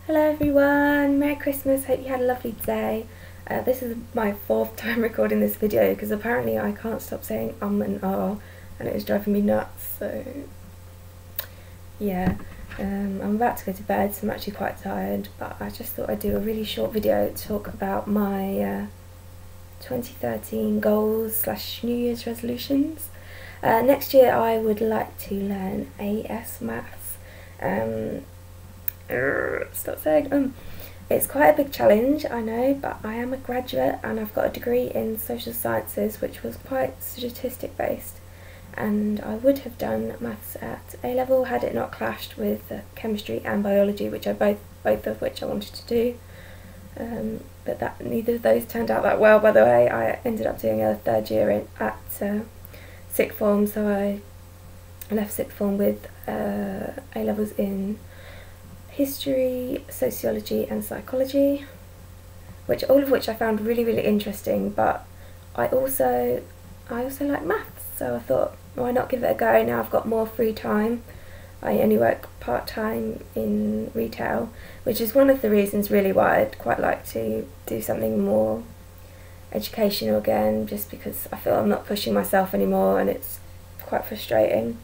Hello everyone, Merry Christmas, hope you had a lovely day. This is my fourth time recording this video because apparently I can't stop saying and and it was driving me nuts, so yeah. I'm about to go to bed, so I'm actually quite tired, but I just thought I'd do a really short video to talk about my 2013 goals / New Year's resolutions. Next year I would like to learn AS Maths. Stop saying it's quite a big challenge, I know, but I am a graduate and I've got a degree in social sciences which was quite statistic based, and I would have done maths at A level had it not clashed with chemistry and biology, which both of which I wanted to do, but neither of those turned out that well, by the way. I ended up doing a third year at sixth form, so I left sixth form with A levels in history, sociology and psychology, all of which I found really interesting, but I also like maths, so I thought, why not give it a go now I've got more free time. I only work part-time in retail, which is one of the reasons really why I'd quite like to do something more educational again, just because I feel I'm not pushing myself anymore and it's quite frustrating.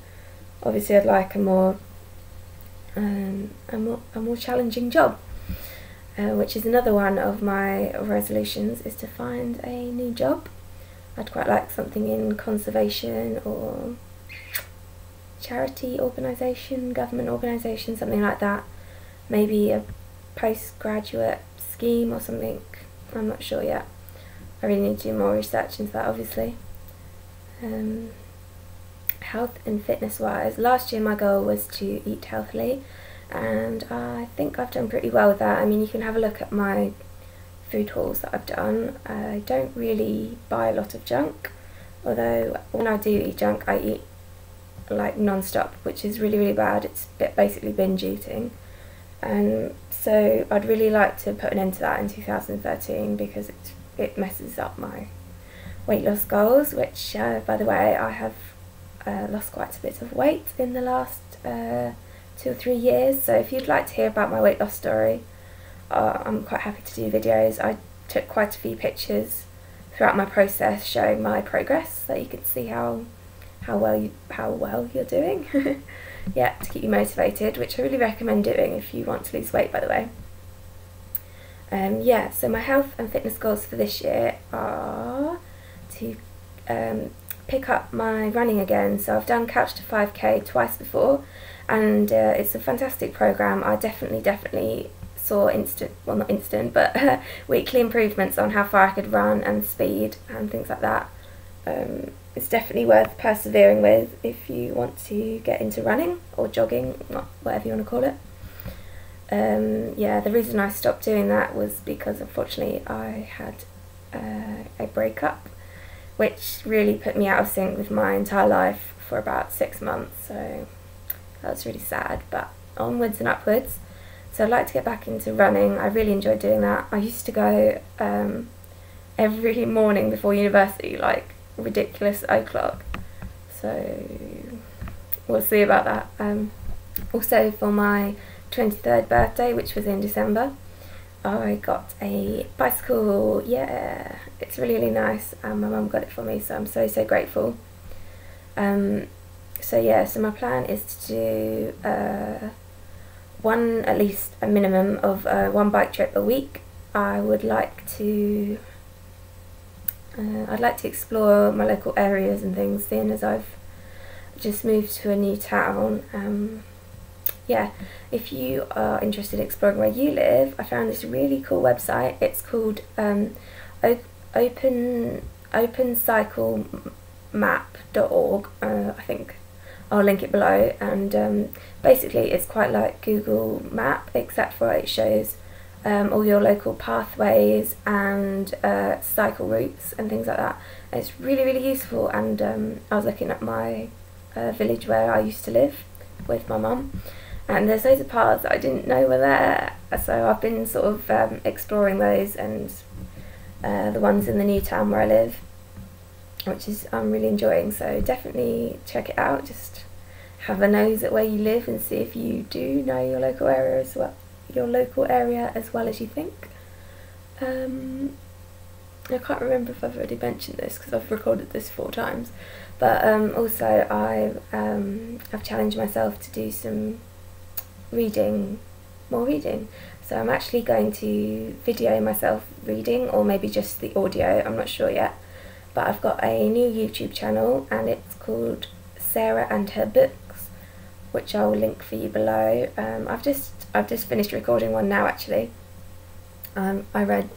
Obviously I'd like a more challenging job, which is another one of my resolutions, is to find a new job. I'd quite like something in conservation or charity organisation, government organisation, something like that. Maybe a postgraduate scheme or something, I'm not sure yet. I really need to do more research into that, obviously. Health and fitness wise, last year my goal was to eat healthily, and I think I've done pretty well with that. I mean, you can have a look at my food hauls that I've done. I don't really buy a lot of junk, although when I do eat junk I eat like non-stop, which is really bad. It's basically binge eating, and so I'd really like to put an end to that in 2013 because it messes up my weight loss goals, which by the way, I have lost quite a bit of weight in the last 2 or 3 years, so if you'd like to hear about my weight loss story, I'm quite happy to do videos. I took quite a few pictures throughout my process showing my progress, so you can see how well you're doing. Yeah, to keep you motivated, which I really recommend doing if you want to lose weight, by the way. Yeah, so my health and fitness goals for this year are to pick up my running again. So I've done Couch to 5k twice before, and it's a fantastic program. I definitely saw not instant, but weekly improvements on how far I could run and speed and things like that. It's definitely worth persevering with if you want to get into running or jogging, whatever you want to call it. Yeah, the reason I stopped doing that was because unfortunately I had a breakup, which really put me out of sync with my entire life for about 6 months, so that was really sad, but onwards and upwards. So I'd like to get back into running. I really enjoyed doing that. I used to go every morning before university, like ridiculous o'clock, so we'll see about that. Also for my 23rd birthday, which was in December, I got a bicycle. Yeah, it's really nice, and my mum got it for me, so I'm so grateful. So yeah, so my plan is to do at least a minimum of one bike trip a week. I would like to I'd like to explore my local areas and things, seeing as I've just moved to a new town. Yeah, if you are interested in exploring where you live, I found this really cool website. It's called opencyclemap.org. I think I'll link it below, and basically it's quite like Google Map, except for it shows all your local pathways and cycle routes and things like that. And it's really useful, and I was looking at my village where I used to live with my mum, and there's loads of paths that I didn't know were there, so I've been sort of exploring those, and the ones in the new town where I live, which I'm really enjoying, so definitely check it out. Just have a nose at where you live and see if you do know your local area as well. your local area as well as you think. I can't remember if I've already mentioned this because I've recorded this 4 times, but also I've challenged myself to do some more reading. So I'm actually going to video myself reading, or maybe just the audio, I'm not sure yet. But I've got a new YouTube channel and it's called Sarah and Her Books, which I'll link for you below. I've just finished recording one now actually. I read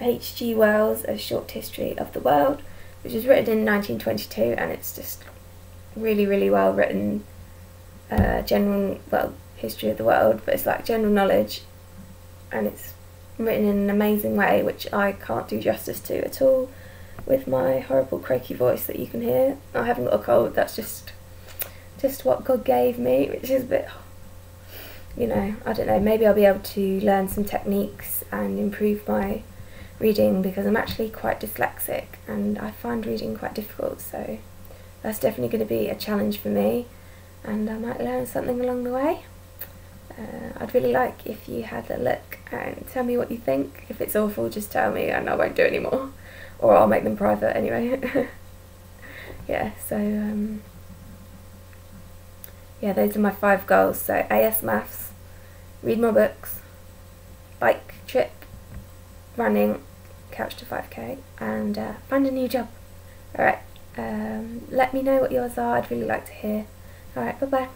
H.G. Wells' A Short History of the World, which was written in 1922, and it's just really, really well written. History of the world, but it's like general knowledge, and it's written in an amazing way, which I can't do justice to at all with my horrible croaky voice that you can hear. I haven't got a cold, that's just what God gave me, which is a bit, you know, I don't know, maybe I'll be able to learn some techniques and improve my reading, because I'm actually quite dyslexic and I find reading quite difficult, so that's definitely going to be a challenge for me, and I might learn something along the way. I'd really like if you had a look and tell me what you think. If it's awful, just tell me and I won't do any more, or I'll make them private anyway. Yeah, so yeah, those are my 5 goals. So AS Maths, read more books, bike trip, running, couch to 5k, and find a new job. Alright, let me know what yours are, I'd really like to hear. Alright, bye bye.